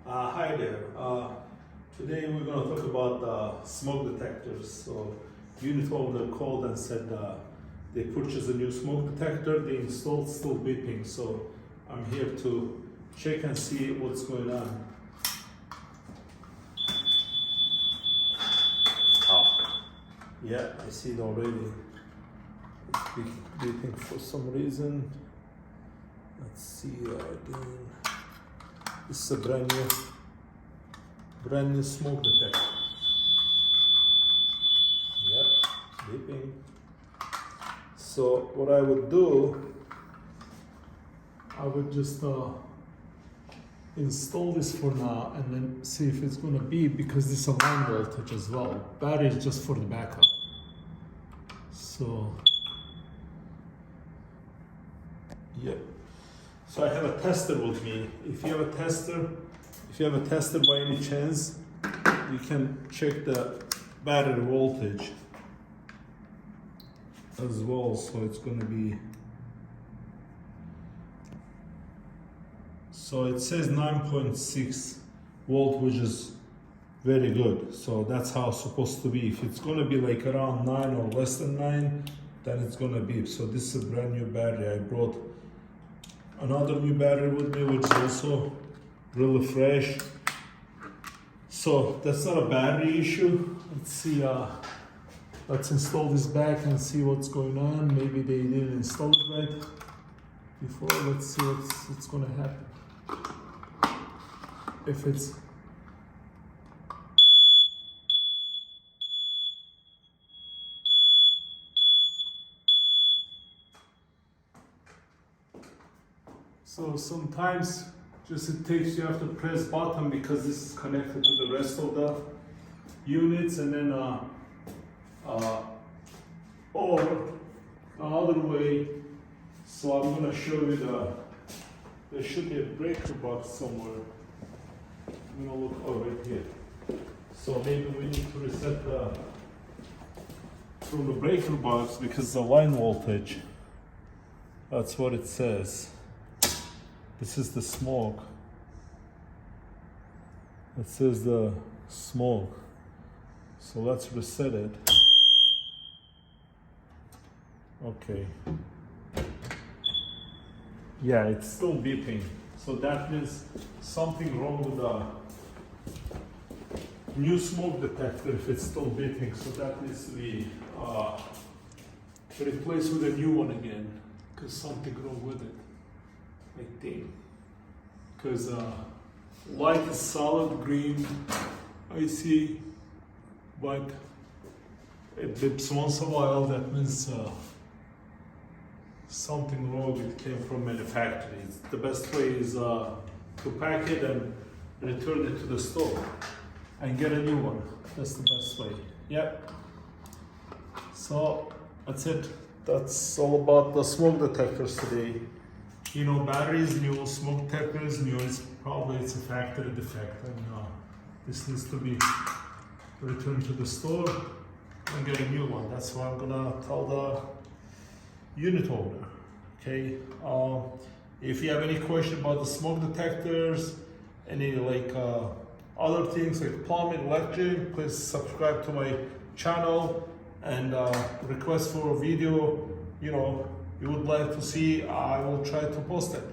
Hi there. Today we're going to talk about smoke detectors. So, unit holder called and said they purchased a new smoke detector. They installed, still beeping. So I'm here to check and see what's going on. Yeah, I see it already. It's beeping for some reason. Let's see again. This is a brand new smoke detector. Yep, beeping. So what I would do, I would just install this for now and then see if it's gonna beep, because this is a line voltage as well. Battery is just for the backup. So yeah. So I have a tester with me. If you have a tester by any chance, you can check the battery voltage as well. So it's going to be, so it says 9.6 volt, which is very good. So that's how it's supposed to be. If it's going to be like around 9 or less than 9, then it's going to beep. So this is a brand new battery. I brought another new battery with me, which is also really fresh. So that's not a battery issue. Let's see, let's install this back and see what's going on. Maybe they didn't install it right before. Let's see what's gonna happen. If it's so sometimes just it takes, you have to press button because this is connected to the rest of the units, and then or the other way. So I'm gonna show you there should be a breaker box somewhere. I'm gonna look over right here. So maybe we need to reset from the breaker box, because the line voltage, that's what it says. This is the smoke. It says the smoke. So let's reset it. Okay. Yeah, it's still beeping. So that means something wrong with the new smoke detector if it's still beeping. So that needs to be replaced with a new one again, because something wrong with it, I think. Because light is solid green, I see, but it beeps once in a while. That means something wrong. It came from manufacturing. The best way is to pack it and return it to the store and get a new one. That's the best way. Yep. So that's it. That's all about the smoke detectors today. You know, battery is new, smoke detector is new. It's a factory defect, and this needs to be returned to the store and get a new one. That's what I'm gonna tell the unit holder. Okay. If you have any question about the smoke detectors, any other things like plumbing, electric, please subscribe to my channel and request for a video. You would like to see, I will try to post it.